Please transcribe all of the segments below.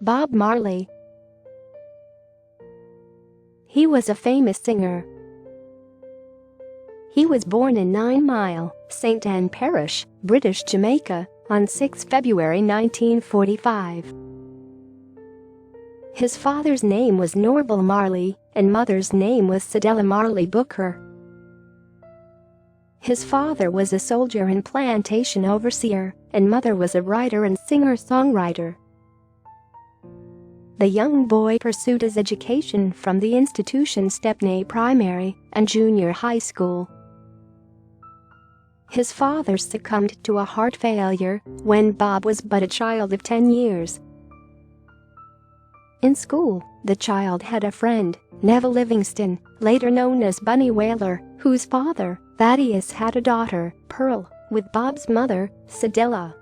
Bob Marley. He was a famous singer. He was born in 9 Mile, St. Anne Parish, British Jamaica, on 6 February 1945. His father's name was Norval Marley, and mother's name was Cedella Marley Booker. His father was a soldier and plantation overseer, and mother was a writer and singer-songwriter. The young boy pursued his education from the institution Stepney Primary and Junior High School. His father succumbed to a heart failure when Bob was but a child of 10 years. In school, the child had a friend, Neville Livingston, later known as Bunny Wailer, whose father, Thaddeus, had a daughter, Pearl, with Bob's mother, Cedella.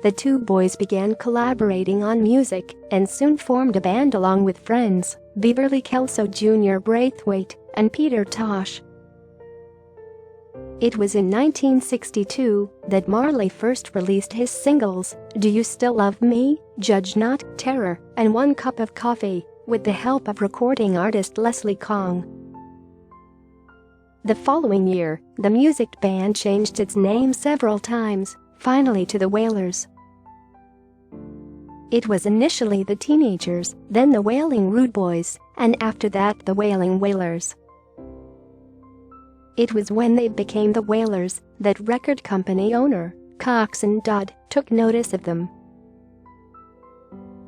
The two boys began collaborating on music and soon formed a band along with friends, Beverly Kelso Jr. Braithwaite and Peter Tosh. It was in 1962 that Marley first released his singles, Do You Still Love Me, Judge Not, Terror, and One Cup of Coffee, with the help of recording artist Leslie Kong. The following year, the music band changed its name several times, finally to the Wailers. It was initially the Teenagers, then the Wailing Rude Boys, and after that the Wailing Wailers. It was when they became the Wailers that record company owner, Coxsone Dodd, took notice of them.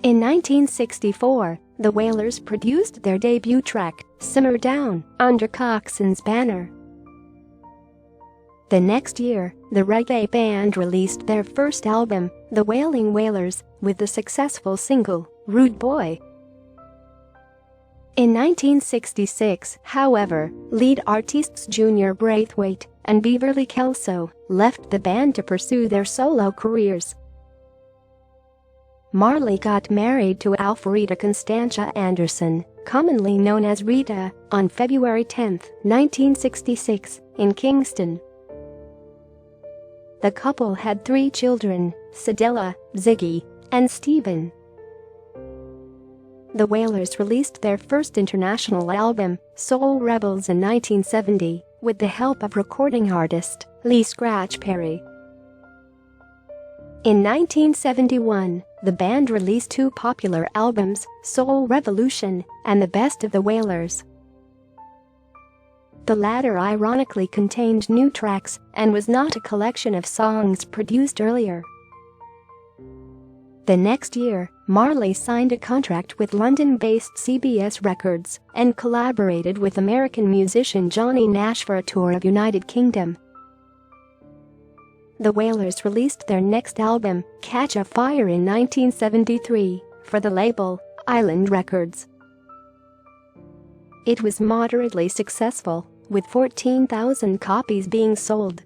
In 1964, the Wailers produced their debut track, Simmer Down, under Coxsone's banner. The next year, the reggae band released their first album, The Wailing Wailers, with the successful single, Rude Boy. In 1966, however, lead artists Junior Braithwaite and Beverly Kelso left the band to pursue their solo careers. Marley got married to Alpharita Constantia Anderson, commonly known as Rita, on February 10, 1966, in Kingston. The couple had 3 children, Cedella, Ziggy, and Stephen. The Wailers released their first international album, Soul Rebels, in 1970, with the help of recording artist Lee Scratch Perry. In 1971, the band released 2 popular albums, Soul Revolution and The Best of the Wailers. The latter ironically contained new tracks and was not a collection of songs produced earlier. The next year, Marley signed a contract with London-based CBS Records and collaborated with American musician Johnny Nash for a tour of United Kingdom. The Wailers released their next album, Catch a Fire, in 1973, for the label Island Records. It was moderately successful, with 14,000 copies being sold.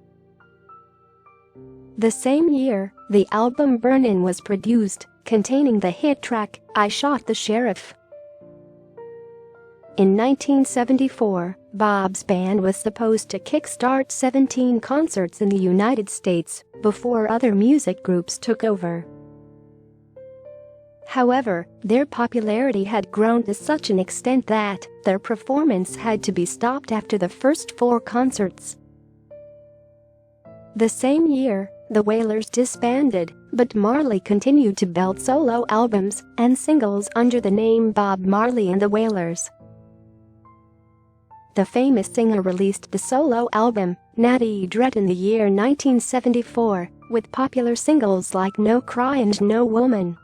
The same year, the album Burnin' was produced, containing the hit track, I Shot the Sheriff. In 1974, Bob's band was supposed to kickstart 17 concerts in the United States before other music groups took over. However, their popularity had grown to such an extent that their performance had to be stopped after the first 4 concerts. The same year, the Wailers disbanded, but Marley continued to belt solo albums and singles under the name Bob Marley and the Wailers. The famous singer released the solo album, Natty Dread, in the year 1974, with popular singles like No Cry and No Woman.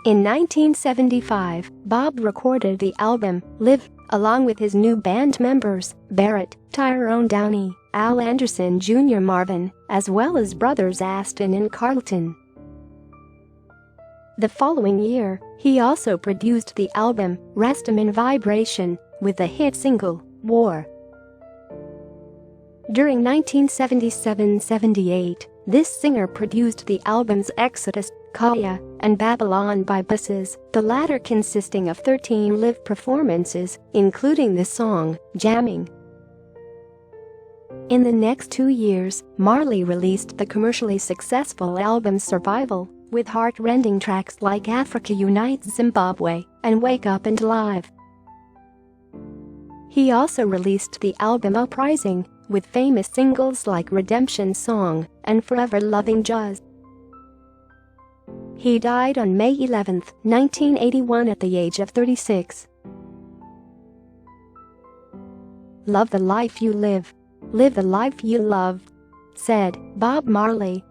In 1975, Bob recorded the album, Live, along with his new band members, Barrett, Tyrone Downey, Al Anderson Jr. Marvin, as well as brothers Aston and Carlton. The following year, he also produced the album, Rastaman Vibration, with the hit single, War. During 1977-78, this singer produced the albums Exodus, Kaya, and Babylon by Buses, the latter consisting of 13 live performances, including the song, Jamming. In the next 2 years, Marley released the commercially successful album Survival, with heart-rending tracks like Africa Unites Zimbabwe and Wake Up and Live. He also released the album Uprising, with famous singles like Redemption Song and Forever Loving Jazz. He died on May 11, 1981 at the age of 36. Love the life you live. Live the life you love, said Bob Marley.